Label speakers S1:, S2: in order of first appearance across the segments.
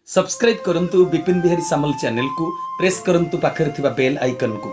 S1: Subscribe करंतु विपिन बिहारी सामल channel को press करंतु पाखरे थिबा बेल आइकन को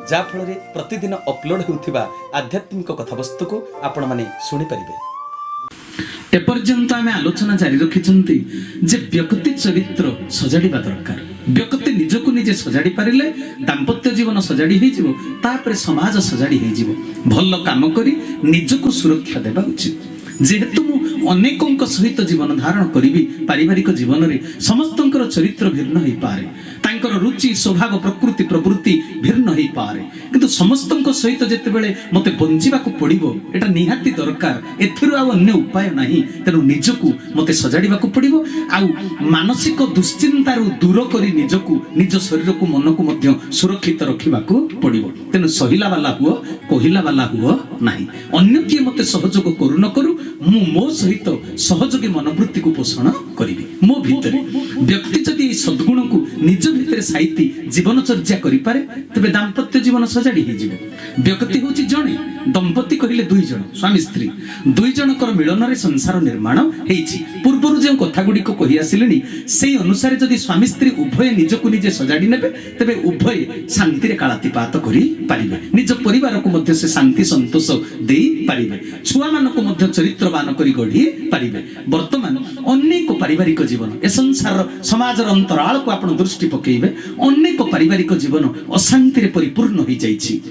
S1: जा फल रे प्रतिदिन अपलोड होउथिबा आध्यात्मिक कथावस्तु को आपण माने सुनि परिबे।
S2: एपर्यंत आम आलोचना जारी रखिछंती जे व्यक्ति चरित्र सजाड़िबा दरकार। व्यक्ति निजको निजे सजाड़ी पारिले दाम्पत्य जीवन सजाड़ी हो जिवो, तापरे समाज सजाड़ी हो जिवो। भल काम करी निजको सुरक्षा देबा उचित। जेहेतु मु अनेकों सहित जीवन धारण करी पारिवारिक जीवन रे समस्तंकर चरित्र भिन्न हो पारे, तांकर रुचि स्वभाव प्रकृति प्रवृत्ति भिन्न हो पारे, किंतु समस्तंक सहित जेतेबेले मते बंचिबाकू पड़िबो एटा निहाती दरकार। एथिरु आ अन्य उपाय नाही, तेनु निजकू मते सजाड़िबाकू पड़िबो। आउ मानसिक दुश्चिंतारु दूर करी निजकू निज शरीर को मन को मध्य सुरक्षित रखिबाकू पड़िबो। तेनु सहिला वाला हुओ कहिला वाला हुओ नाही। अन्य किए मते सहयोग करू न करू मु मो सहित सहयोगी मनोवृत्ति को पोषण करी मो भितर। व्यक्ति जदि सद्गुण को निज भितर साइती जीवन चर्चा करि पारे तबे दाम्पत्य जीवन सजाड़ी हो जिवो। व्यक्ति होची जणे, दंपति कहिले दुई जण स्वामी स्त्री, दुई जनकर मिलन रे संसार निर्माण हेछि। पूर्वरु जे कथा गुडी को कहि आसिलेनी सेही अनुसार जदि स्वामी स्त्री उभय निजको निजे सजाड़ी नेबे तबे उभय शांति रे कालातिपात करि पारिबे। निज परिवार को मध्य से शांति संतोष देई पारिबे। छुआ मान को मध्य चरित्रवान करी गढ़ी पारिबे। वर्तमान अनेक पारिवारिक जीवन ए संसार समाजर अंतराल को आपण दृष्टि पकेइबे। अनेक पारिवारिक जीवन अशांति रे परिपूर्ण होई जाईछि।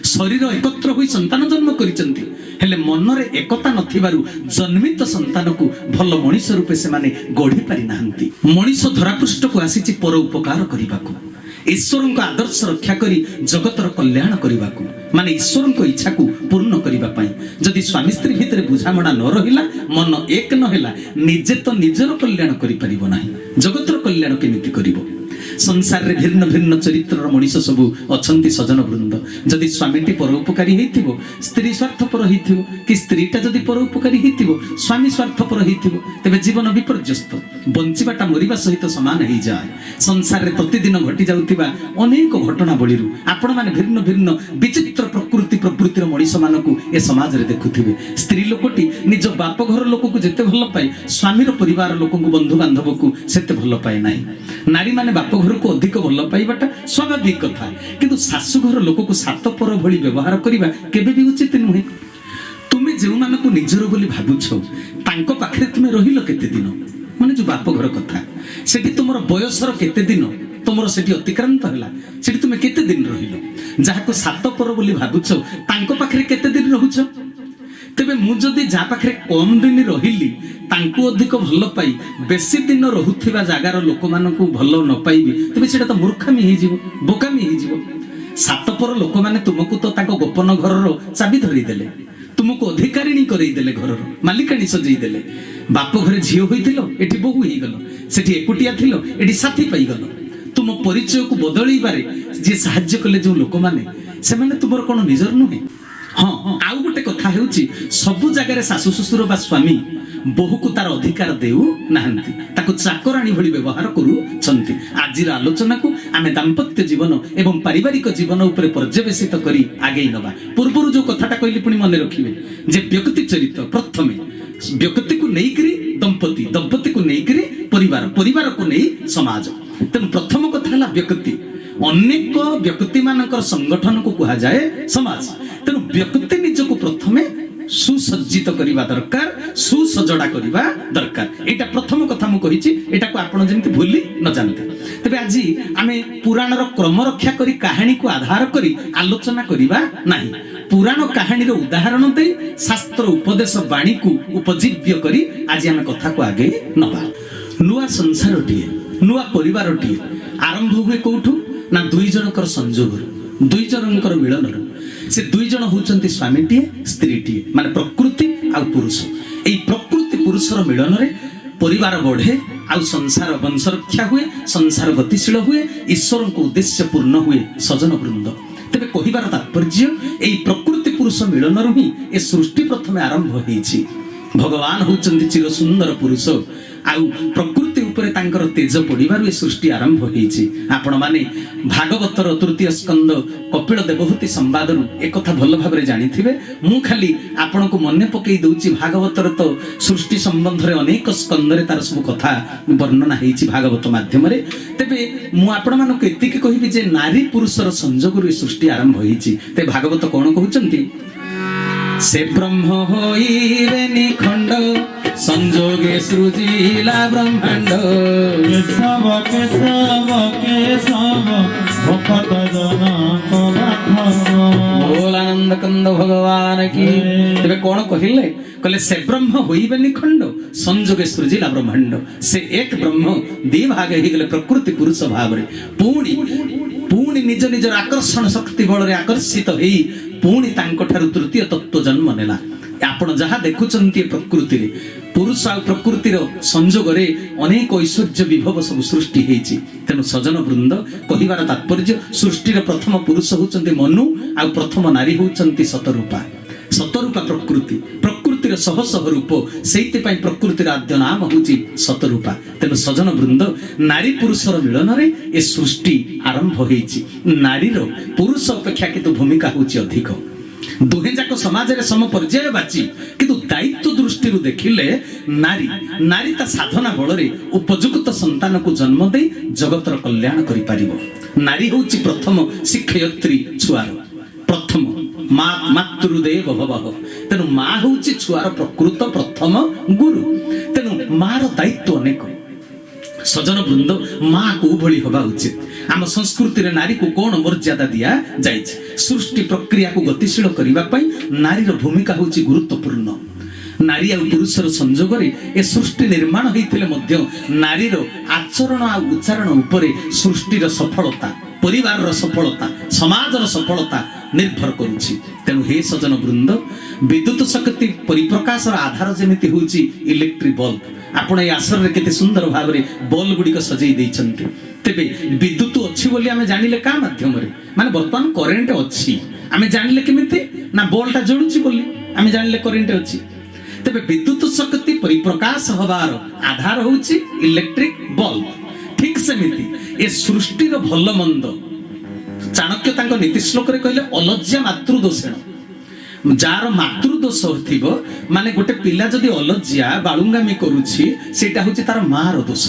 S2: शरीर एकत्र होई संतान जन्म करिसंती, हेले मन रे एकता नथिबारु जन्मित संतान को भल मनीष रूपे से माने गढ़ी पारि नाहंती। मनीष धरापृष्ठ को आसीछि पर उपकार करिबाकू, ईश्वर आदर्श रक्षा करी जगतर कल्याण करने माने ईश्वर इच्छा को पूर्ण करने। जदि स्वामी स्त्री भितर बुझामणा न रहिला, मन एक न होला, निजे तो निजर कल्याण करि परिबो नाही, जगतर कल्याण केमिति करिबो। संसार रे भिन्न भिन्न चरित्र मनीष सबू अछंती सजन वृंद। जदि स्वामीटी परोपकारी हेतिबो, स्त्री स्वार्थपर हेतिबो, कि स्त्रीटा जदि परोपकारी हेतिबो, स्वामी स्वार्थपर हेतिबो, तेबे जीवन विपर्यस्त, बंचिबाटा मरिबा सहित समान हेइ जाय। संसार रे प्रतिदिन घटी जाउतिबा अनेक घटना बळीरु आपण माने भिन्न भिन्न विचित्र प्रकृति प्रवृत्तिर मनीष मानकू ए समाज रे देखुथिबे। स्त्री लोकटी निज बाप घर लोक को जेते भल पाए, स्वामीर परिवार लोक को बंधु बांधव को सेते भल पाए नाही। नारी माने बाप घर को अधिक भल पाइबाटा स्वाभाविक कथा, किंतु शाशु घर लोक को सात पर भली व्यवहार करिबा केबे भी उचित नुहे। तुमे जेउ मानको निजर बोली भाबुछो तांको पाखरे तुमे रहिलो केते दिन, माने जो बाप घर कथा, सेठी तुमर बयसर केते दिन तुमर सेठी अतिक्रांत हला, सेठी तुमे केते दिन रहिलो। जाहाको सात पर बोली भाबुछो तांको पाखरे केते दिन रहुछो। तेबे मु जदि जा पाखरे कम दिन रहिली, तांको अधिक भल पाई बेसी दिन रहुथिबा जागार लोक मानकू भल न पाइबी, तेबे सेटा तो मूर्खामी हेइ जिवो, बोकामी हेइ जिवो। सात पर लोक माने तुमको तो तांको गोपन घरर चाबी धरि देले, तुमको अधिकारिणी करई देले, घरर मालिकाणी सजई देले। बाप घरे झियो होइथिलो, एठी बहु हेइ गलो, सेठी एकुटिया थिलो, एठी साथी पाई गलो। तुम परिचय को बदलई बारे जे साहाय्य कले जो लोक माने, से माने तुमर कोन निजर नुहे। हाँ, आउ गोटे कथा हेउची, सबु जगह सासु ससुर बा स्वामी बहु को तार अधिकार देउ नाहंती, ताको चाकराणी भली व्यवहार करू छंती। आजिर आलोचना को आमे दाम्पत्य जीवन एवं पारिवारिक जीवन उपरे पर्यवेसित करी आगे नबा। पूर्वरु जो कथाटा कहली पुनी मने रखिबे जे व्यक्ति चरित्र प्रथमे व्यक्ति को नहीं करी दंपति, दंपति को नहीं करी परिवार, परिवार को नहीं समाज। तेणु प्रथम कथा है व्यक्ति। अनेक व्यक्ति मानकर संगठन को कहा जाए समाज। तेणु व्यक्ति निजको प्रथमे सुसज्जित करिबा दरकार, सुसजड़ा करिबा दरकार। एटा प्रथम कथा मु कहिछि, एटा को आपण जेंति भूली न जानते। तबे आजि आमे पुराणर क्रम रक्षा करी कहानी को आधार करी आलोचना करिबा नाही। पुराण कहानी रो उदाहरण दे शास्त्र उपदेश वाणी को उपजीव्य करी आज आमे कथा को आगे नबा। नुआ संसारटिए, नुआ परिवारटिए आरंभ हुए कोठु ना दुई जनकर संजोग, दुई जनकर मिलनर। से दुई जन होचंती स्वामीटिए स्त्रीटिए, माने प्रकृति आ पुरुष। एई प्रकृति पुरुषर मिलन रे परिवार बढ़े, आ संसार वंश रक्षा हुए, संसार गतिशील हुए, ईश्वर को उद्देश्य पूर्ण हुए सजन वृंद। तेबे कहिबार तात्पर्य एई प्रकृति पुरुष मिलन ही ए सृष्टि प्रथमे आरंभ होईछि। ଭଗବାନ ହଉଛନ୍ତି ଚିର ସୁନ୍ଦର ପୁରୁଷ ଆଉ ପ୍ରକୃତି ଉପରେ ତାଙ୍କର ତେଜ ପଡ଼ିବାରୁ ଏ ସୃଷ୍ଟି ଆରମ୍ଭ ହେଇଛି। ଆପଣମାନେ ଭାଗବତର ତୃତୀୟ ସ୍କନ୍ଦ କପିଳ ଦେବହୂତି ସମ୍ବାଦରୁ ଏକଥା ଭଲ ଭାବରେ ଜାଣିଥିବେ। ମୁଁ ଖାଲି ଆପଣଙ୍କୁ ମନେ ପକେଇ ଦଉଛି, ଭାଗବତର ତ ସୃଷ୍ଟି ସମ୍ବନ୍ଧରେ ଅନେକ ସ୍କନ୍ଦରେ ତାର ସବୁ କଥା ବର୍ଣ୍ଣନା ହେଇଛି ଭାଗବତ ମାଧ୍ୟମରେ। ତେବେ ମୁଁ ଆପଣମାନଙ୍କୁ ଏତିକି କହିବି ଯେ ନାରୀ ପୁରୁଷର ସଂଯୋଗରୁ ଏ ସୃଷ୍ଟି ଆରମ୍ଭ ହେଇଛି। ତେବେ ଭାଗବତ କଣ କହୁଛନ୍ତି? ସେ ବ୍ରହ୍ମ ହୋଇବେ ନିଖଣ୍ଡ ସଂଯୋଗେ ସୃଜିଲା ବ୍ରହ୍ମାଣ୍ଡ।
S3: କେଶବ କେଶବ କେଶବ ଭକତ ଜନକ ବାଧବ।
S2: ବୋଲାନନ୍ଦ କନ୍ଦ ଭଗବାନ କି। ତେବେ କଣ କହିଲେ? କହିଲେ ସେ ବ୍ରହ୍ମ ହୋଇବେ ନିଖଣ୍ଡ ସଂଯୋଗେ ସୃଜିଲା ବ୍ରହ୍ମାଣ୍ଡ। ସେ ଏକ ବ୍ରହ୍ମ ଦି ଭାଗ ହେଇଗଲେ ପ୍ରକୃତି ପୁରୁଷ ଭାବରେ। ପୁଣି ନିଜ ନିଜର ଆକର୍ଷଣ ଶକ୍ତି ବଳରେ ଆକର୍ଷିତ ହେଇ ପୁଣି ତାଙ୍କ ଠାରୁ ତୃତୀୟ ତତ୍ତ୍ୱ ଜନ୍ମ ନେଲା। ଆପଣ ଯାହା ଦେଖୁଛନ୍ତି ପ୍ରକୃତିରେ ପୁରୁଷ ଆଉ ପ୍ରକୃତିର ସଂଯୋଗରେ ଅନେକ ଐଶ୍ୱର୍ଯ୍ୟ ବିଭବ ସବୁ ସୃଷ୍ଟି ହେଇଛି। ତେଣୁ ସଜନ ବୃନ୍ଦ କହିବାର ତାତ୍ପର୍ଯ୍ୟ, ସୃଷ୍ଟିର ପ୍ରଥମ ପୁରୁଷ ହଉଛନ୍ତି ମନୁ ଆଉ ପ୍ରଥମ ନାରୀ ହଉଛନ୍ତି ଶତରୂପା। ଶତରୂପା ପ୍ରକୃତି, ପ୍ରକୃତିର ଶହ ଶହ ରୂପ, ସେଇଥିପାଇଁ ପ୍ରକୃତିର ଆଦ୍ୟ ନାମ ହଉଛି ଶତରୂପା। ତେଣୁ ସଜନ ବୃନ୍ଦ, ନାରୀ ପୁରୁଷର ମିଳନରେ ଏ ସୃଷ୍ଟି ଆରମ୍ଭ ହେଇଛି। ନାରୀର ପୁରୁଷ ଅପେକ୍ଷା କିନ୍ତୁ ଭୂମିକା ହଉଛି ଅଧିକ। ଦୁହେଁ ଯାକ ସମାଜରେ ସମ ପର୍ଯ୍ୟାୟ ବାଚି, କିନ୍ତୁ ଦାୟିତ୍ୱ ଦୃଷ୍ଟିରୁ ଦେଖିଲେ ନାରୀ ତା ସାଧନା ବଳରେ ଉପଯୁକ୍ତ ସନ୍ତାନକୁ ଜନ୍ମ ଦେଇ ଜଗତର କଲ୍ୟାଣ କରିପାରିବ। ନାରୀ ହଉଛି ପ୍ରଥମ ଶିକ୍ଷୟତ୍ରୀ ଛୁଆର, ପ୍ରଥମ ମାତୃଦେବ ଭବଃ। ତେଣୁ ମା ହଉଛି ଛୁଆର ପ୍ରକୃତ ପ୍ରଥମ ଗୁରୁ। ତେଣୁ ମାର ଦାୟିତ୍ୱ ଅନେକ। ସଜନ ବୃନ୍ଦ, ମା କୋଉ ଭଳି ହବା ଉଚିତ? ଆମ ସଂସ୍କୃତିରେ ନାରୀକୁ କଣ ମର୍ଯ୍ୟାଦା ଦିଆଯାଇଛି? ସୃଷ୍ଟି ପ୍ରକ୍ରିୟାକୁ ଗତିଶୀଳ କରିବା ପାଇଁ ନାରୀର ଭୂମିକା ହଉଛି ଗୁରୁତ୍ୱପୂର୍ଣ୍ଣ। ନାରୀ ଆଉ ପୁରୁଷର ସଂଯୋଗରେ ଏ ସୃଷ୍ଟି ନିର୍ମାଣ ହେଇଥିଲେ ମଧ୍ୟ ନାରୀର ଆଚରଣ ଆଉ ଉଚ୍ଚାରଣ ଉପରେ ସୃଷ୍ଟିର ସଫଳତା, ପରିବାରର ସଫଳତା, ସମାଜର ସଫଳତା ନିର୍ଭର କରୁଛି। ତେଣୁ ହେ ସଜନ ବୃନ୍ଦ, ବିଦ୍ୟୁତ ଶକ୍ତି ପରିପ୍ରକାଶର ଆଧାର ଯେମିତି ହଉଛି ଇଲେକ୍ଟ୍ରିକ ବଲ୍ବ। ଆପଣ এই আসরে কেতে সুন্দর ভাবে বল গুড়িক সজাই দিয়েছেন। তেবে বিদ্যুৎ অছি বলি আমি জানিলে কা মাধ্যমে, মানে বর্তমান কারেন্ট অছি আমি জানিলে কেমিতি না বলটা জলুছি বলি আমি জানিলে কারেন্ট অছি। তেবে বিদ্যুৎ শক্তি পরিপ্রকাশ হবার আধার হচ্ছে ইলেকট্রিক বল্ব। ঠিক সেমিতি এ সৃষ্টির ভাল মন্দ চাণক্য তাঙ্ক নীতি শ্লোকরে কহিলে অলজ্জা মাতৃদোষেণ। যার মাতৃদোষ থিব মানে গোটে পিলা যদি অলজ্জা বালুঙ্গামি করুছি সেটা হচ্ছে তার মার দোষ।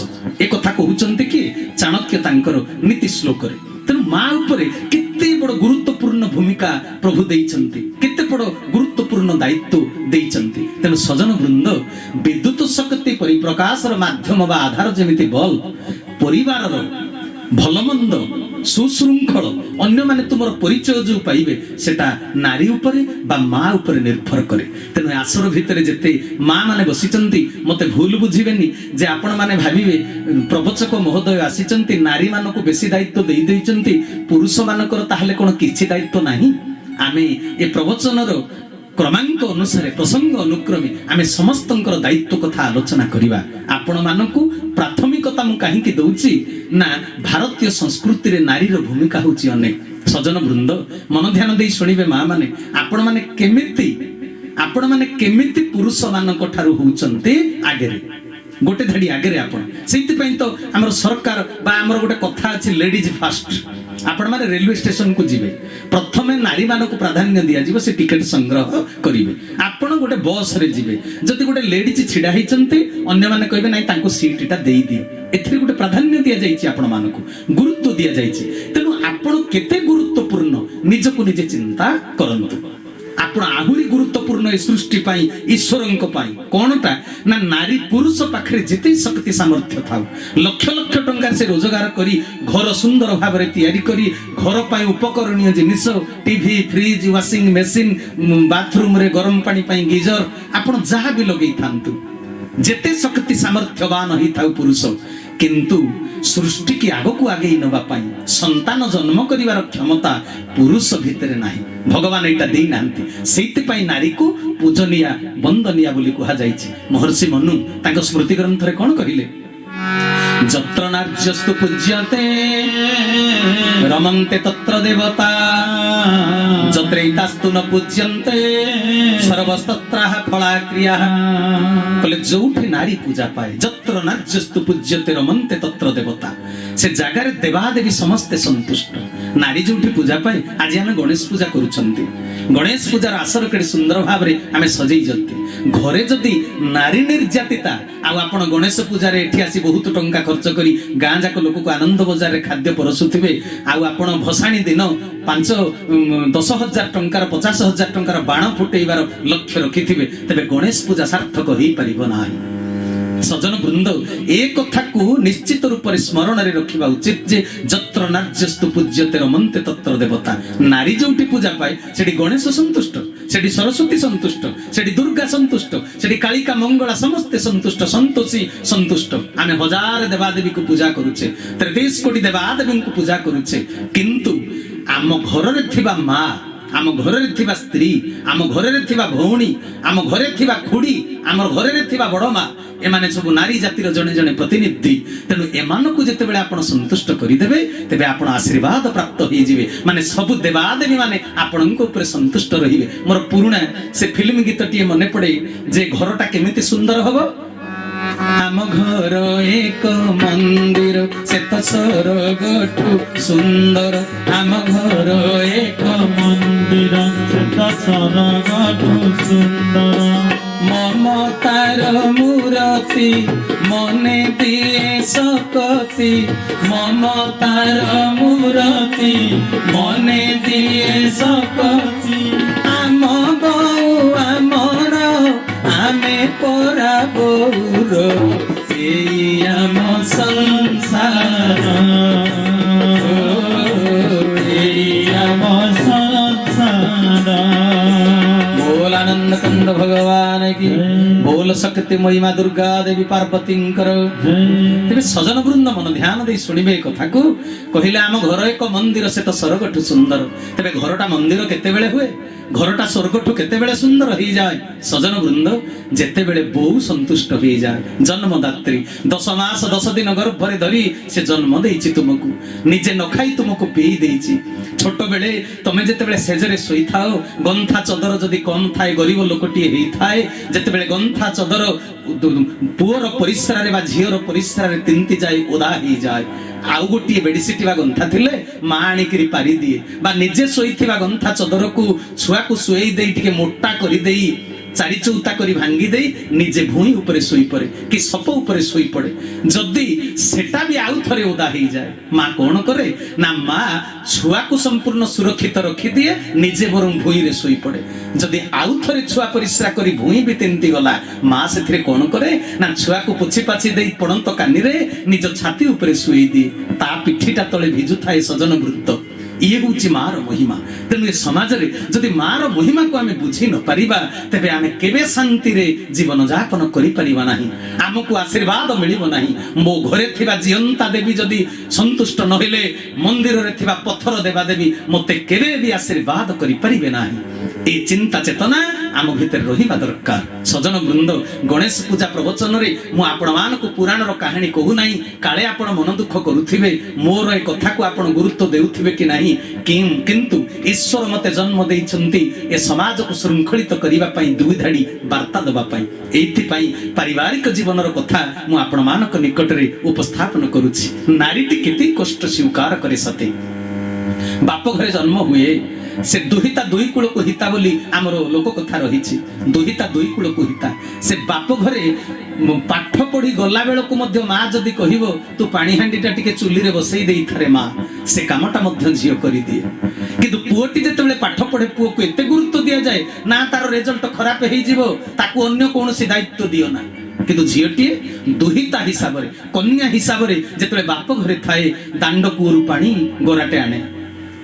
S2: এ কথা কহুচন্তি কি চাণক্য তাঙ্কর নীতি শ্লোকরে। তেণু মা উপরে কেতে বড় গুরুত্বপূর্ণ ভূমিকা প্রভু দেইছন্তি, কেতে বড় গুরুত্বপূর্ণ দায়িত্ব দেইছন্তি। তেণু সজন বৃন্দ, বিদ্যুৎ শক্তি পরিপ্রকাশর মাধ্যম বা আধার যেমিতি বল, পরিবারর ভলমন্দ সুশৃঙ্খল অন্য মানে তোমার পরিচয় যে পাইবে সেটা নারী উপরে বা মা উপরে নির্ভর করে। তেমন আসর ভিতরে যেতে মা মানে বসিছন্তি মতে ভুল বুঝিবেনি যে আপন মানে ভাবিবে প্রবচক মহোদয় আসিছন্তি নারী মানকু বেশি দায়িত্ব দেই দেইছন্তি, পুরুষ মানকর তাহলে কোন কিছু দায়িত্ব ନାହିଁ। আমি এ প্রবচনর ক্রমাঙ্ক অনুসারে প্রসঙ্গ অনুক্রমে আমি সমস্তଙ୍କର দায়িত্ব কথা আলোচনা করিবা। আপন মানকু প্রাথমিকতা মু কাহিকি দউছি না ভারতীয় সংস্কৃতিরে নারীর ভূমিকা হଉଛି অনেক। সজন বৃন্দ মন ধ্যান দেই শুনিবে মা মানে ଆପଣ ମାନେ କେମିତି ପୁରୁଷ ମାନଙ୍କ ଠାରୁ ହଉଛନ୍ତି ଆଗରେ, ଗୋଟେ ଧାଡି ଆଗରେ ଆପଣ। ସେଇଥିପାଇଁ ତ ଆମର ସରକାର ବା ଆମର ଗୋଟେ କଥା ଅଛି ଲେଡିଜ ଫାଷ୍ଟ। ଆପଣ ମାନେ ରେଲୱେ ଷ୍ଟେସନ କୁ ଯିବେ ପ୍ରଥମେ ନାରୀ ମାନଙ୍କୁ ପ୍ରାଧାନ୍ୟ ଦିଆଯିବ, ସେ ଟିକେଟ ସଂଗ୍ରହ କରିବେ। ଆପଣ ଗୋଟେ ବସ ରେ ଯିବେ, ଯଦି ଗୋଟେ ଲେଡିଜ ଛିଡା ହେଇଛନ୍ତି ଅନ୍ୟମାନେ କହିବେ ନାଇଁ ତାଙ୍କୁ ସିଟଟା ଦେଇଦିଅ। ଏଥିରେ ଗୋଟେ ପ୍ରାଧାନ୍ୟ ଦିଆଯାଇଛି, ଆପଣ ମାନଙ୍କୁ ଗୁରୁତ୍ୱ ଦିଆଯାଇଛି। ତେଣୁ ଆପଣ କେତେ ଗୁରୁତ୍ୱପୂର୍ଣ୍ଣ ନିଜକୁ ନିଜେ ଚିନ୍ତା କରନ୍ତୁ। ଆପଣ ଆହୁରି ଗୁରୁତ୍ୱପୂର୍ଣ୍ଣ ଏ ସୃଷ୍ଟି ପାଇଁ ଈଶ୍ୱରଙ୍କ ପାଇଁ କଣଟା ନା ନାରୀ ପୁରୁଷ ପାଖରେ ଯେତେ ଶକ୍ତି ସାମର୍ଥ୍ୟ ଥାଉ, ଲକ୍ଷ ଲକ୍ଷ ଟଙ୍କା ସେ ରୋଜଗାର କରି ଘର ସୁନ୍ଦର ଭାବରେ ତିଆରି କରି ଘର ପାଇଁ ଉପକରଣୀୟ ଜିନିଷ ଟିଭି, ଫ୍ରିଜ, ୱାସିଂ ମେସିନ, ବାଥରୁମରେ ଗରମ ପାଣି ପାଇଁ ଗିଜର ଆପଣ ଯାହା ବି ଲଗେଇଥାନ୍ତୁ, ଯେତେ ଶକ୍ତି ସାମର୍ଥ୍ୟବାନ ହେଇଥାଉ ପୁରୁଷ, କିନ୍ତୁ ସୃଷ୍ଟି କି ଆଗକୁ ଆଗେଇ ନେବା ପାଇଁ ସନ୍ତାନ ଜନ୍ମ କରିବାର କ୍ଷମତା ପୁରୁଷ ଭିତରେ ନାହିଁ। ଭଗବାନ ଏଇଟା ଦେଇନାହାନ୍ତି। ସେଇଥିପାଇଁ ନାରୀକୁ ପୂଜନୀୟା ବନ୍ଦନୀୟା ବୋଲି କୁହାଯାଇଛି। ମହର୍ଷି ମନୁ ତାଙ୍କ ସ୍ମୃତି ଗ୍ରନ୍ଥରେ କଣ କହିଲେ? ଯତ୍ର ନାର୍ଯ୍ୟସ୍ତୁ ପୂଜ୍ୟତେ ରମନ୍ତେ ତତ୍ର ଦେବତା ଯତ୍ରୈତାସ୍ତୁ ନ ପୂଜ୍ୟନ୍ତେ ସର୍ବସ୍ତତ୍ରାଃ ଫଳାକ୍ରିୟାଃ। କହିଲେ ଯୋଉଠି ନାରୀ ପୂଜା ପାଏ, ଯତ୍ର ନାର୍ଯ୍ୟସ୍ତୁ ପୂଜ୍ୟତେ ରମନ୍ତେ ତତ୍ର ଦେବତା, ସେ ଜାଗାରେ ଦେବାଦେବୀ ସମସ୍ତେ ସନ୍ତୁଷ୍ଟ। ନାରୀ ଯୋଉଠି ପୂଜା ପାଏ, ଆଜି ଆମେ ଗଣେଶ ପୂଜା କରୁଛନ୍ତି, ଗଣେଶ ପୂଜାର ଆସର କେଡ଼େ ସୁନ୍ଦର ଭାବରେ ଆମେ ସଜେଇଛନ୍ତି। ଘରେ ଯଦି ନାରୀ ନିର୍ଯାତିତା, ଆଉ ଆପଣ ଗଣେଶ ପୂଜାରେ ଏଠି ଆସି ବହୁତ ଟଙ୍କା ଖର୍ଚ୍ଚ କରି ଗାଁ ଯାକ ଲୋକକୁ ଆନନ୍ଦ ବଜାରରେ ଖାଦ୍ୟ ପରସୁଥିବେ, ଆଉ ଆପଣ ଭସାଣି ଦିନ 5-10 ହଜାର ଟଙ୍କାର 50 ହଜାର ଟଙ୍କାର ବାଣ ଫୁଟେଇବାର ଲକ୍ଷ୍ୟ ରଖିଥିବେ, ତେବେ ଗଣେଶ ପୂଜା ସାର୍ଥକ ହେଇପାରିବ ନାହିଁ। ସଜନ ବୃନ୍ଦ, ଏ କଥାକୁ ନିଶ୍ଚିତ ରୂପରେ ସ୍ମରଣରେ ରଖିବା ଉଚିତ ଯେ ଯତ୍ର ନାର୍ଯ୍ୟସ୍ତୁ ପୂଜ୍ୟତେ ରମନ୍ତେ ତତ୍ର ଦେବତା। ନାରୀ ଯୋଉଠି ପୂଜା ପାଏ ସେଠି ଗଣେଶ ସନ୍ତୁଷ୍ଟ, ସେଠି ସରସ୍ୱତୀ ସନ୍ତୁଷ୍ଟ, ସେଠି ଦୁର୍ଗା ସନ୍ତୁଷ୍ଟ, ସେଠି କାଳିକା ମଙ୍ଗଳା ସମସ୍ତେ ସନ୍ତୁଷ୍ଟ, ସନ୍ତୋଷୀ ସନ୍ତୁଷ୍ଟ। ଆମେ ହଜାର ଦେବାଦେବୀକୁ ପୂଜା କରୁଛେ, 33 କୋଟି ଦେବାଦେବୀଙ୍କୁ ପୂଜା କରୁଛେ, କିନ୍ତୁ ଆମ ଘରରେ ଥିବା ମା, ଆମ ଘରରେ ଥିବା ସ୍ତ୍ରୀ, ଆମ ଘରରେ ଥିବା ଭଉଣୀ, ଆମ ଘରେ ଥିବା ଖୁଡି, ଆମର ଘରରେ ଥିବା ବଡ ମା, ଏମାନେ ସବୁ ନାରୀ ଜାତିର ଜଣେ ଜଣେ ପ୍ରତିନିଧି। ତେଣୁ ଏମାନଙ୍କୁ ଯେତେବେଳେ ଆପଣ ସନ୍ତୁଷ୍ଟ କରିଦେବେ, ତେବେ ଆପଣ ଆଶୀର୍ବାଦ ପ୍ରାପ୍ତ ହେଇଯିବେ। ମାନେ ସବୁ ଦେବାଦେବୀ ମାନେ ଆପଣଙ୍କ ଉପରେ ସନ୍ତୁଷ୍ଟ ରହିବେ। ମୋର ପୁରୁଣା ସେ ଫିଲ୍ମ ଗୀତଟିଏ ମନେ ପଡେ ଯେ ଘରଟା କେମିତି ସୁନ୍ଦର ହବ। ଆମ ଘର ଏକ ମନ୍ଦିର, ସେ ତ ସ୍ୱର୍ଗଠୁ ସୁନ୍ଦର। ଆମ ଘର ଏକ
S3: ମନ୍ଦିର, ସେ ତ ସ୍ୱର୍ଗଠୁ ସୁନ୍ଦର।
S2: ମମତାର ମୂରତି ମନେ ଦିଏ ଶକତି, ମମତାର ମୂରତି ମନେ ଦିଏ ଶକତି। ଆମ ବୋଉ ଆମର, ଆମେ ପରା ବୋଉର, ଏଇ ଆମ ସଂସାର,
S3: ଏଇ ଆମ ସଂସାର।
S2: ବୋଲ ଆନନ୍ଦ କନ୍ଦ ଭଗବାନ କି, ବୋଲ ଶକ୍ତି ମହିମା ଦୁର୍ଗା ଦେବୀ ପାର୍ବତୀଙ୍କର। ତେବେ ସଜନ ବୃନ୍ଦ ମନ ଧ୍ୟାନ ଦେଇ ଶୁଣିବେ ଏ କଥାକୁ। କହିଲେ ଆମ ଘର ଏକ ମନ୍ଦିର, ସେ ତ ସ୍ୱର୍ଗଠୁ ସୁନ୍ଦର। ତେବେ ଘରଟା ମନ୍ଦିର କେତେବେଳେ ହୁଏ, ଘରଟା ସ୍ୱର୍ଗଠୁ କେତେବେଳେ ସୁନ୍ଦର ହେଇଯାଏ? ସଜନ ବୃନ୍ଦ, ଯେତେବେଳେ ବୋଉ ସନ୍ତୁଷ୍ଟ ହେଇଯାଏ। ଜନ୍ମଦାତ୍ରୀ 10 ମାସ 10 ଦିନ ଗର୍ଭରେ ଧରି ସେ ଜନ୍ମ ଦେଇଛି ତୁମକୁ, ନିଜେ ନ ଖାଇ ତୁମକୁ ପିଇ ଦେଇଛି। ଛୋଟ ବେଳେ ତମେ ଯେତେବେଳେ ସେଜରେ ଶୋଇଥାଅ, ଗନ୍ଥା ଚଦର ଯଦି କମ୍ ଥାଏ, ଗରିବ ଲୋକଟିଏ ହେଇଥାଏ, ଯେତେବେଳେ ଗନ୍ଥା ଚଦର ପୁଅର ପରିସ୍ରାରେ ବା ଝିଅର ପରିସ୍ରାରେ ତିନ୍ତି ଯାଏ, ଓଦା ହେଇଯାଏ, ଆଉ ଗୋଟିଏ ବେଡସିଟ୍ ବା ଗନ୍ଥା ଥିଲେ ମା ଆଣିକିରି ପାରିଦିଏ, ବା ନିଜେ ଶୋଇଥିବା ଗନ୍ଥା ଚଦରକୁ ଛୁଆକୁ ଶୁଏଇ ଦେଇ ଟିକେ ମୋଟା କରିଦେଇ ଚାରି ଚଉତା କରି ଭାଙ୍ଗି ଦେଇ ନିଜେ ଭୂଇଁ ଉପରେ ଶୋଇପଡେ କି ସପ ଉପରେ ଶୋଇପଡେ। ଯଦି ସେଟା ବି ଆଉ ଥରେ ଓଦା ହେଇଯାଏ, ମା କଣ କରେ ନା ମା ଛୁଆକୁ ସମ୍ପୂର୍ଣ୍ଣ ସୁରକ୍ଷିତ ରଖିଦିଏ, ନିଜେ ବରଂ ଭୂଇଁରେ ଶୋଇପଡେ। ଯଦି ଆଉ ଥରେ ଛୁଆ ପରିସ୍ରା କରି ଭୂଇଁ ବି ତିନ୍ତି ଗଲା, ମା ସେଥିରେ କଣ କରେ ନା ଛୁଆକୁ ପୋଛି ପାଛି ଦେଇ ପଡନ୍ତ କାନିରେ ନିଜ ଛାତି ଉପରେ ଶୁଏଇ ଦିଏ, ତା ପିଠିଟା ତଳେ ଭିଜୁଥାଏ। ସଜନ ବୃତ୍ତ, ଇଏ ହଉଛି ମାର ମହିମା। ତେଣୁ ଏ ସମାଜରେ ଯଦି ମାର ମହିମାକୁ ଆମେ ବୁଝି ନ ପାରିବା, ତେବେ ଆମେ କେବେ ଶାନ୍ତିରେ ଜୀବନ ଯାପନ କରିପାରିବା ନାହିଁ, ଆମକୁ ଆଶୀର୍ବାଦ ମିଳିବ ନାହିଁ। ମୋ ଘରେ ଥିବା ଜିଅନ୍ତା ଦେବୀ ଯଦି ସନ୍ତୁଷ୍ଟ ନହେଲେ, ମନ୍ଦିରରେ ଥିବା ପଥର ଦେବାଦେବୀ ମୋତେ କେବେ ବି ଆଶୀର୍ବାଦ କରିପାରିବେ ନାହିଁ। এই চিন্তা চেতনা ଆମ ଭିତରେ ରହିବା ଦରକାର। ସଜନ ବୃନ୍ଦ, ଗଣେଶ ପୂଜା ପ୍ରବଚନରେ ମୁଁ ଆପଣମାନଙ୍କୁ ପୁରାଣର କାହାଣୀ କହୁନାହିଁ, କାଳେ ଆପଣ ମନ ଦୁଃଖ କରୁଥିବେ, ମୋର ଏ କଥାକୁ ଆପଣ ଗୁରୁତ୍ୱ ଦେଉଥିବେ କି ନାହିଁ। କିନ୍ତୁ ଈଶ୍ୱର ମୋତେ ଜନ୍ମ ଦେଇଛନ୍ତି ଏ ସମାଜକୁ ଶୃଙ୍ଖଳିତ କରିବା ପାଇଁ, ଦୁଇ ଧାଡ଼ି ବାର୍ତ୍ତା ଦେବା ପାଇଁ। ଏଇଥିପାଇଁ ପାରିବାରିକ ଜୀବନର କଥା ମୁଁ ଆପଣମାନଙ୍କ ନିକଟରେ ଉପସ୍ଥାପନ କରୁଛି। ନାରୀଟି କେତେ କଷ୍ଟ ସ୍ୱୀକାର କରେ ସତେ। ବାପ ଘରେ ଜନ୍ମ ହୁଏ, ସେ ଦୁହିତା ଦୁଇ କୂଳକୁ ହିତା ବୋଲି ଆମର ଲୋକ କଥା ରହିଛି। ଦୁହିତା ଦୁଇ କୂଳକୁ ହିତା। ସେ ବାପ ଘରେ ପାଠ ପଢି ଗଲା ବେଳକୁ ମଧ୍ୟ ମା ଯଦି କହିବ ତୁ ପାଣି ହାଣ୍ଡିଟା ଟିକେ ଚୁଲିରେ ବସେଇ ଦେଇଥାରେ ମା, ସେ କାମଟା ମଧ୍ୟ ଝିଅ କରିଦିଏ। କିନ୍ତୁ ପୁଅଟି ଯେତେବେଳେ ପାଠ ପଢେ, ପୁଅକୁ ଏତେ ଗୁରୁତ୍ୱ ଦିଆଯାଏ ନା ତାର ରେଜଲ୍ଟ ଖରାପ ହେଇଯିବ, ତାକୁ ଅନ୍ୟ କୌଣସି ଦାୟିତ୍ୱ ଦିଅ ନା। କିନ୍ତୁ ଝିଅଟିଏ ଦୁହିତା ହିସାବରେ, କନ୍ୟା ହିସାବରେ ଯେତେବେଳେ ବାପ ଘରେ ଥାଏ, ଦାଣ୍ଡ କୂଅରୁ ପାଣି ଗରାଟେ ଆଣେ,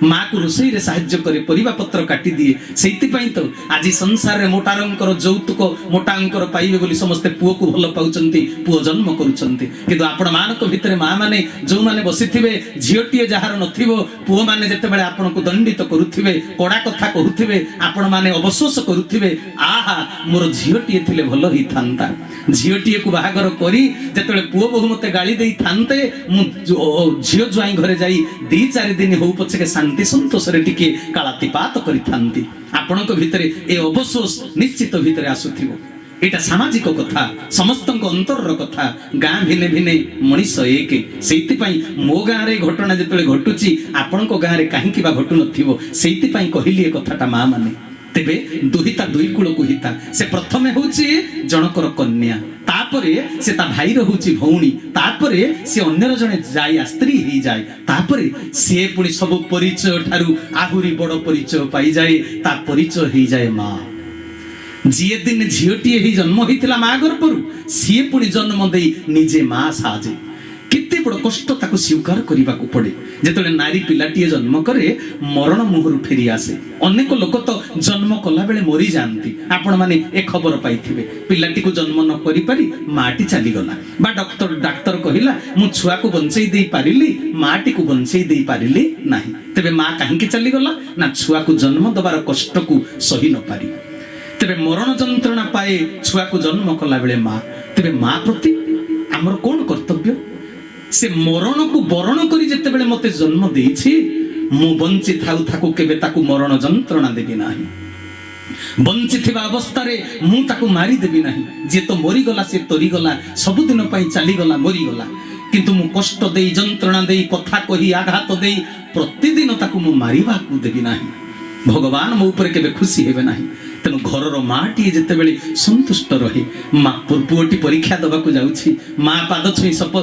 S2: माँ को रोसई रे साहाଯ୍य करे परिबा पत्र काटी दिए सेइतिपई तो आज संसार रे मोटारंकर जौतुक मोटांकर पाइबे बोली समस्ते पुओ को भल पाउचंती पुओ जन्म करूचंती किंतु आपण मानक भितरे माँ माने जो माने बसिथिबे झियोटिए जहार नथिबो पुओ माने जते बेले आपण को दंडित करूथिबे कोडा कथा कहूथिबे आपण माने अवशोष करूथिबे आहा मोर झियोटिए थिले भल ही थांता झियोटिए को बाहागर करी जते पुओ बहु मते गाली देई थांते मु झियो ज्वाई घरे जाई 2-4 दिन हो पछके शांति संतोष रे टिके कालातिपात करि थांती आपणक भितरे ए अवशोष निश्चित भितरे आसुथिबो एटा सामाजिक कथा समस्तक अंतर कथा गाँ भिने भिने मनीष एक सेइति पई मो गाँ रे घटना जतले घटुची आपणक गाँ रे काहे किबा घटु नथिबो सेइति पई कहिली ए कथाटा मां माने तेबे दुहिता दुई कूल को हिता से प्रथमे होची जनकर कन्या तापरे से ता भाई रो होची भौणी तापरे से अन्यर जने जाय स्त्री ही जाय तापरे से पुणी सब परिचय ठारू आहुरी बड़ परिचय पाई जाय ता परिचय ही जाय मां जिए दिन झियोटिए ही जन्म होइतिला मां गर्भरु सी पुणी जन्म देई निजे मां साजे केते बड़ कष्ट ताको स्वीकार करिबा को पड़े जेतले नारी पिलाटिए जन्म करे मरण मुहरु फेरी आसे अनेक लोक तो जन्म कला बेले मरी जानती आपण माने ए खबर पाइथिबे पिलाटी को जन्म न करि पारी माटी चली गला बा डाक्टर कहिला मु छुआ को बंचई देई पारिली माटी को बंचई देई पारिली नाही तबे मां काहे के चली गला ना छुआ को जन्म दबार कष्ट को सही न पारी तबे मरण जंत्रणा पाए छुआ को जन्म कला बेले मां तबे मां प्रति हमर कोन कर्तव्य से मरण को बरण करी जेते बेले मते जन्म देछि मु बंची थाउ थाकु केबे ताकु मरण जंत्रणा देबी नाही बंची थिबा अवस्था रे मु ताकु मारी देबी नाही जे तो मरी गला से तोरी गला सब दिन पई चाली गला मरी गला किंतु मु कष्ट देई जंत्रणा देई कथा कही आघात देई प्रतिदिन ताकु मु मारिबा को देबी नाही भगवान मो ऊपर केबे खुशी हेबे नाही तेणु घर माटी जिते बेले संतुष्ट रहे माँ पुओटी परीक्षा दबाक जाऊँगी माँ पाद छुई सप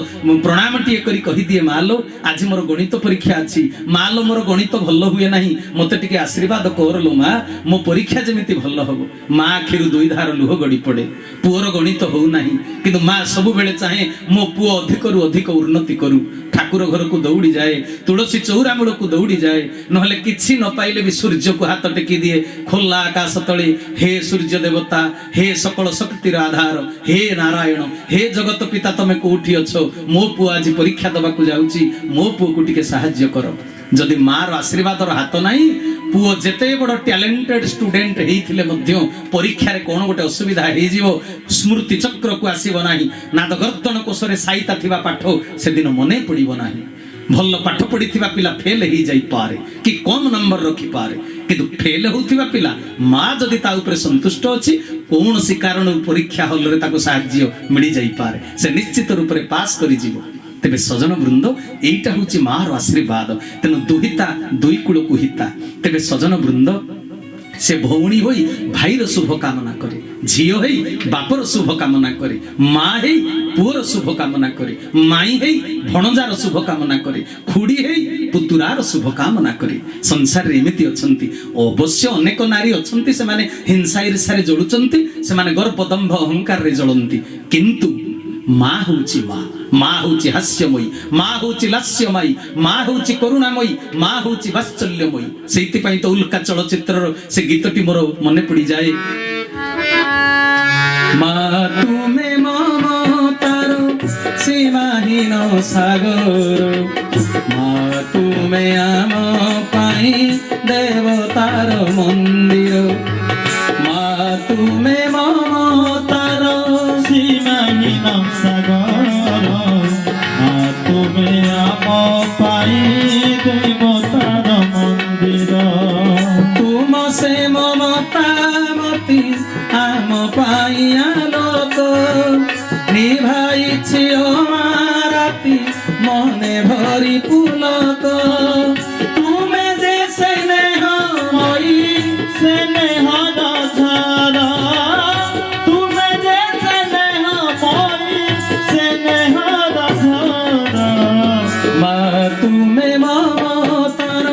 S2: प्रणाम टीए करी कही दिए माँ लो आज मोर गणित परीक्षा अच्छी माँ लो मोर गणित भल हुए ना मत टे आशीर्वाद कर लो माँ मो परीक्षा जमी भल हम माँ आखिर 2 धार लुह गड़ी पड़े पुओर गणित हो ना कि माँ सब बेले चाहे मो पुओ अधिक रु अधिक उन्नति करू ठाकुर घर को दौड़ी जाए तुलसी चौरा मूल को दौड़ी जाए नहले किछि न पाइले भी सूर्य को हाथ टेकी दिए खोला आकाश तले हे सूर्य देवता हे सकल शक्तिर आधार हे नारायण हे जगत पिता तमे कोठी अछो मो पुआ आज परीक्षा दबा को जाउची मो पुओ को टिके सहाय्य कर जदि मार आशीर्वाद हाथ नाही पुओ जेते बड़ टैलेंटेड स्टूडेंट हेइथिले मध्य परीक्षा रे कोन गोटे असुविधा हेइ जीवो स्मृति चक्र को आसीबो नाही नाद गर्दन कोषरे साइता थिबा पाठ से दिन मने पड़िबो नाही भल पाठ पढ़ी पिला फेल ही जाई पारे कि कम नंबर रखी पारे किंतु फेल होतिबा पिला माँ जदि ता ऊपर संतुष्ट अछि कौन सी कारण परीक्षा हॉल रे ताको सहाय्य मिली जाई पारे से निश्चित रूप रे पास करि जीवो तेबे सजन वृंद एटा होची मार आशीर्वाद तेनु दुहिता दुई कुल को हिता तेबे सजन वृंद से भौणी होई भाईर शुभ कामना करे झियो होई बापर शुभ कामना करे माँ है पुअर शुभ कामना करे माई है भणजार शुभ कामना करे खुड़ी है पुतुरार शुभ कामना करे संसार रे एमिति अछंती अवश्य अनेक नारी अछंती से माने हिंसा ईर्षा रे जळुचंती से माने गर्व दंभ अहंकार रे जळंती किंतु माँ होची माँ होची हास्यमयी माँ होची लास्यमयी माँ होची करुणामयी माँ होची वात्सल्यमयी सेइति पई तो उल्का चलचित्र से गीतटी मोर मने पड़ी जाए माँ तुमे ममतार सीमाहीन सागर माँ तुमे आम पाई देवतार मंदिर माँ तुमे ममतार
S3: सीमाहीन सागर माँ तुमे आम पाई देवतार मंदिर
S2: तुम से ममता मती आम पाइया लोक निभाइछि राति मने भरी पुलक तुमे जे स्नेह मई
S3: स्नेह धारा तुमे जे स्नेह मई स्नेह धारा
S2: माँ तुमे ममतार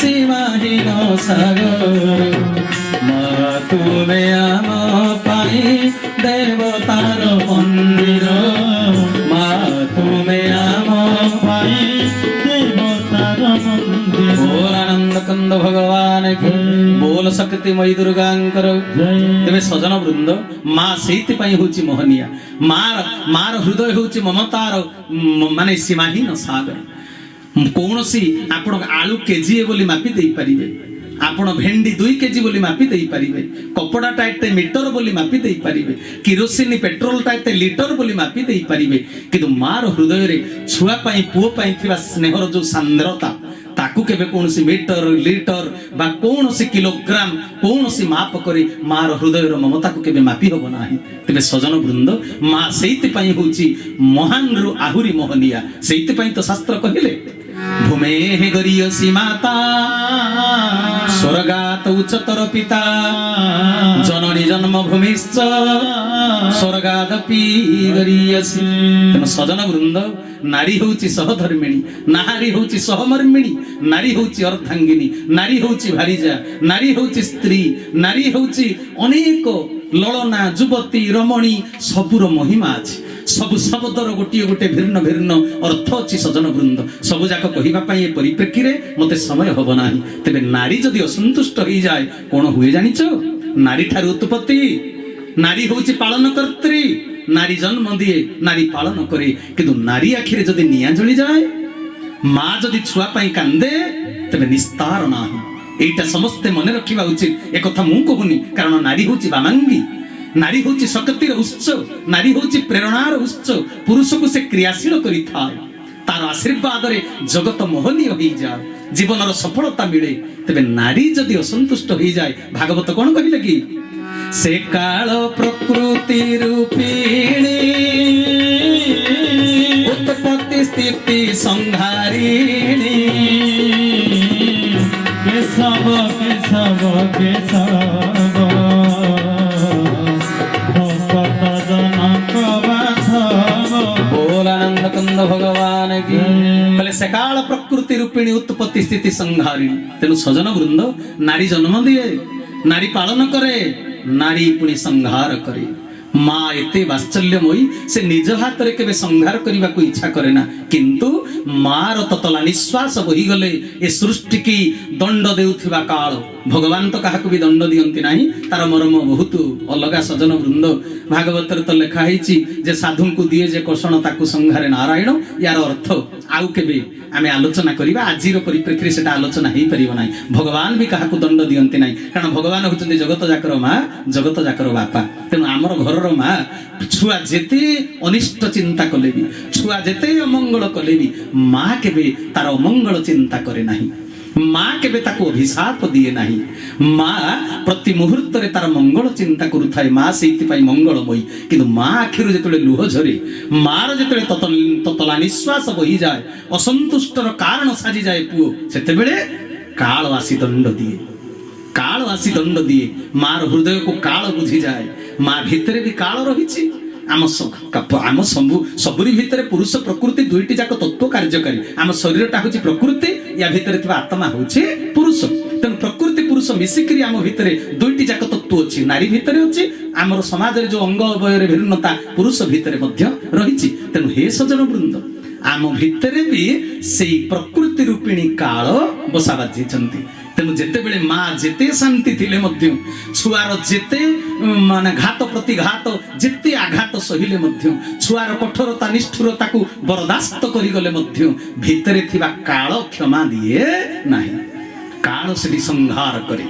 S2: सीमाहीन सागर माँ तुमे आम पाई देवतार मंदिर माँ तुमे आम
S3: पाई देवतार मंदिर
S2: आनंद ସଚିଦାନନ୍ଦ ଭଗବାନ କି ବୋଲ ଶକ୍ତିମୟୀ ଦୁର୍ଗାଙ୍କର। ତେବେ ସଜନ ବୃନ୍ଦ, ମା ସେଇଥିପାଇଁ ହଉଛି ମୋହନିଆ। ମାର ହୃଦୟ ହଉଛି ମମତାର ମାନେ ସୀମାହୀନ ସାଗର। କୌଣସି ଆପଣ ଆଳୁ କେଜିଏ ବୋଲି ମାପି ଦେଇପାରିବେ, ଆପଣ ଭେଣ୍ଡି 2 କେଜି ବୋଲି ମାପି ଦେଇପାରିବେ, କପଡ଼ାଟା ଏତେ ମିଟର ବୋଲି ମାପି ଦେଇପାରିବେ, କିରୋସିନ ପେଟ୍ରୋଲଟା ଏତେ ଲିଟର ବୋଲି ମାପି ଦେଇପାରିବେ, କିନ୍ତୁ ମାର ହୃଦୟରେ ଛୁଆ ପାଇଁ ପୁଅ ପାଇଁ ଥିବା ସ୍ନେହର ଯୋଉ ସାନ୍ଦ୍ରତା ତାକୁ କେବେ କୌଣସି ମିଟର ଲିଟର ବା କୌଣସି କିଲୋଗ୍ରାମ କୌଣସି ମାପ କରି ମାର ହୃଦୟର ମମତାକୁ କେବେ ମାପି ହବ ନାହିଁ। ତେବେ ସଜନ ବୃନ୍ଦ, ମା ସେଇଥିପାଇଁ ହଉଛି ମହାନରୁ ଆହୁରି ମୋହନିଆ। ସେଇଥିପାଇଁ ତ ଶାସ୍ତ୍ର କହିଲେ ଭୂମେଃ ଗରୀୟସୀ ମାତା ସ୍ୱର୍ଗାତ ଉଚ୍ଚତର ପିତା ଜନନୀ ଜନ୍ମଭୂମିଶ୍ଚ ସ୍ୱର୍ଗାଦପି ଗରୀୟସୀ। ତେଣୁ ସଜନ ବୃନ୍ଦ, ନାରୀ ହଉଛି ସହଧର୍ମିଣୀ, ନାରୀ ହଉଛି ସହମର୍ମିଣୀ, ନାରୀ ହଉଛି ଅର୍ଦ୍ଧାଙ୍ଗିନୀ, ନାରୀ ହଉଛି ଭାରିଜା, ନାରୀ ହଉଛି ସ୍ତ୍ରୀ, ନାରୀ ହଉଛି ଅନେକ ଲଳନା ଯୁବତୀ ରମଣୀ। ସବୁର ମହିମା ଅଛି, ସବୁ ଶବ୍ଦର ଗୋଟିଏ ଗୋଟେ ଭିନ୍ନ ଭିନ୍ନ ଅର୍ଥ ଅଛି ସଜନ ବୃନ୍ଦ। ସବୁ ଯାକ କହିବା ପାଇଁ ଏ ପରିପ୍ରେକ୍ଷୀରେ ମତେ ସମୟ ହବ ନାହିଁ। ତେବେ ନାରୀ ଯଦି ଅସନ୍ତୁଷ୍ଟ ହେଇଯାଏ କଣ ହୁଏ ଜାଣିଛ? ନାରୀ ଠାରୁ ଉତ୍ପତ୍ତି, ନାରୀ ହଉଛି ପାଳନ କର୍ତ୍ରୀ, ନାରୀ ଜନ୍ମ ଦିଏ, ନାରୀ ପାଳନ କରେ। କିନ୍ତୁ ନାରୀ ଆଖିରେ ଯଦି ନିଆଁ ଜଳିଯାଏ, ମା ଯଦି ଛୁଆ ପାଇଁ କାନ୍ଦେ, ତେବେ ନିସ୍ତାର ନାହିଁ। এইটা ସମସ୍ତେ ମନେ ରଖିବା ଉଚିତ। একথা ମୁଁ କହୁନି, କାରଣ ନାରୀ ହଉଛି ବାମାଙ୍ଗୀ, ନାରୀ ହଉଛି ଶକ୍ତିର ଉତ୍ସ, ନାରୀ ହଉଛି ପ୍ରେରଣାର ଉତ୍ସ। ପୁରୁଷକୁ ସେ କ୍ରିୟାଶୀଳ କରିଥାଏ, ତାର ଆଶୀର୍ବାଦରେ ଜଗତ ମୋହନୀୟ ହେଇଯାଏ, ଜୀବନର ସଫଳତା ମିଳେ। ତେବେ ନାରୀ ଯଦି ଅସନ୍ତୁଷ୍ଟ ହେଇଯାଏ, ଭାଗବତ କଣ କହିଲେ କି? ସେ କାଳ ପ୍ରକୃତି ରୂପିଣୀ ଉତ୍ପତ୍ତି ସ୍ଥିତି ସଂହାରିଣୀ
S3: কেশব কেশব কেশব ভকত জনক বাধব।
S2: बोलानंद कंद भगवान की कले सकाल प्रकृति रूपिणी उत्पत्ति स्थिति संहारिणी। तेणु सजन वृंद, नारी जन्म दिए, नारी पालन करे, नारी पुणी संहार करे। ମା ଏତେ ବାତ୍ସଲ୍ୟମୟୀ, ସେ ନିଜ ହାତରେ କେବେ ସଂହାର କରିବାକୁ ଇଚ୍ଛା କରେ ନା, କିନ୍ତୁ ମାର ତତଲା ନିଶ୍ୱାସ ବୋହିଗଲେ ଏ ସୃଷ୍ଟିକି ଦଣ୍ଡ ଦେଉଥିବା କାଳ, ଭଗବାନ ତ କାହାକୁ ବି ଦଣ୍ଡ ଦିଅନ୍ତି ନାହିଁ। ତାର ମର୍ମ ବହୁତ ଅଲଗା ସଜନ ବୃନ୍ଦ। ଭାଗବତରେ ତ ଲେଖା ହେଇଛି ଯେ ସାଧୁଙ୍କୁ ଦିଏ ଯେ କୋଷଣ ତାକୁ ସଂହାରେ ନାରାୟଣ। ୟାର ଅର୍ଥ ଆଉ କେବେ ଆମେ ଆଲୋଚନା କରିବା, ଆଜିର ପରିପ୍ରେକ୍ଷୀରେ ସେଟା ଆଲୋଚନା ହେଇପାରିବ ନାହିଁ। ଭଗବାନ ବି କାହାକୁ ଦଣ୍ଡ ଦିଅନ୍ତି ନାହିଁ, କାରଣ ଭଗବାନ ହଉଛନ୍ତି ଜଗତ ଯାକର ମା, ଜଗତ ଯାକର ବାପା। ତେଣୁ ଆମର ଘରର ମା ଛୁଆ ଯେତେ ଅନିଷ୍ଟ ଚିନ୍ତା କଲେ ବି, ଛୁଆ ଯେତେ ଅମଙ୍ଗଳ କଲେ ବି, ମା କେବେ ତାର ଅମଙ୍ଗଳ ଚିନ୍ତା କରେ ନାହିଁ, ମା କେବେ ତାକୁ ଅଭିଶାପ ଦିଏ ନାହିଁ। ମା ପ୍ରତି ମୁହୂର୍ତ୍ତରେ ତାର ମଙ୍ଗଳ ଚିନ୍ତା କରୁଥାଏ। ମା ସେଇଥିପାଇଁ ମଙ୍ଗଳମୟୀ। କିନ୍ତୁ ମା ଆଖିରୁ ଯେତେବେଳେ ଲୁହ ଝରେ, ମାର ଯେତେବେଳେ ତତଲା ନିଶ୍ୱାସ ବୋହିଯାଏ, ଅସନ୍ତୁଷ୍ଟର କାରଣ ସାଜିଯାଏ ପୁଅ, ସେତେବେଳେ କାଳ ଆସି ଦଣ୍ଡ ଦିଏ, କାଳ ଆସି ଦଣ୍ଡ ଦିଏ। ମାର ହୃଦୟକୁ କାଳ ବୁଝିଯାଏ। ମା ଭିତରେ ବି କାଳ ରହିଛି। ଆମ ସବୁରି ଭିତରେ ପୁରୁଷ ପ୍ରକୃତି ଦୁଇଟି ଯାକ ତତ୍ତ୍ୱ କାର୍ଯ୍ୟକାରୀ। ଆମ ଶରୀରଟା ହଉଛି ପ୍ରକୃତି, ୟା ଭିତରେ ଥିବା ଆତ୍ମା ହଉଛି ପୁରୁଷ। ତେଣୁ ପ୍ରକୃତି ପୁରୁଷ ମିଶିକିରି ଆମ ଭିତରେ ଦୁଇଟି ଯାକ ତତ୍ତ୍ୱ ଅଛି। ନାରୀ ଭିତରେ ଅଛି, ଆମର ସମାଜରେ ଯୋଉ ଅଙ୍ଗ ଅବୟରେ ଭିନ୍ନତା ପୁରୁଷ ଭିତରେ ମଧ୍ୟ ରହିଛି। ତେଣୁ ହେ ସଜନ ବୃନ୍ଦ, ଆମ ଭିତରେ ବି ସେଇ ପ୍ରକୃତି ରୂପିଣୀ କାଳ ବସା ବାଜିଛନ୍ତି। ତେଣୁ ଯେତେବେଳେ ମା ଯେତେ ଶାନ୍ତି ଥିଲେ ମଧ୍ୟ, ଛୁଆର ଯେତେ ମାନେ ଘାତ ପ୍ରତିଘାତ, ଯେତେ ଆଘାତ ସହିଲେ ମଧ୍ୟ, ଛୁଆର କଠୋରତା ନିଷ୍ଠୁରତାକୁ ବରଦାସ୍ତ କରିଗଲେ ମଧ୍ୟ, ଭିତରେ ଥିବା କାଳ କ୍ଷମା ଦିଏ ନାହିଁ। କାଳ ସେଠି ସଂହାର କରେ।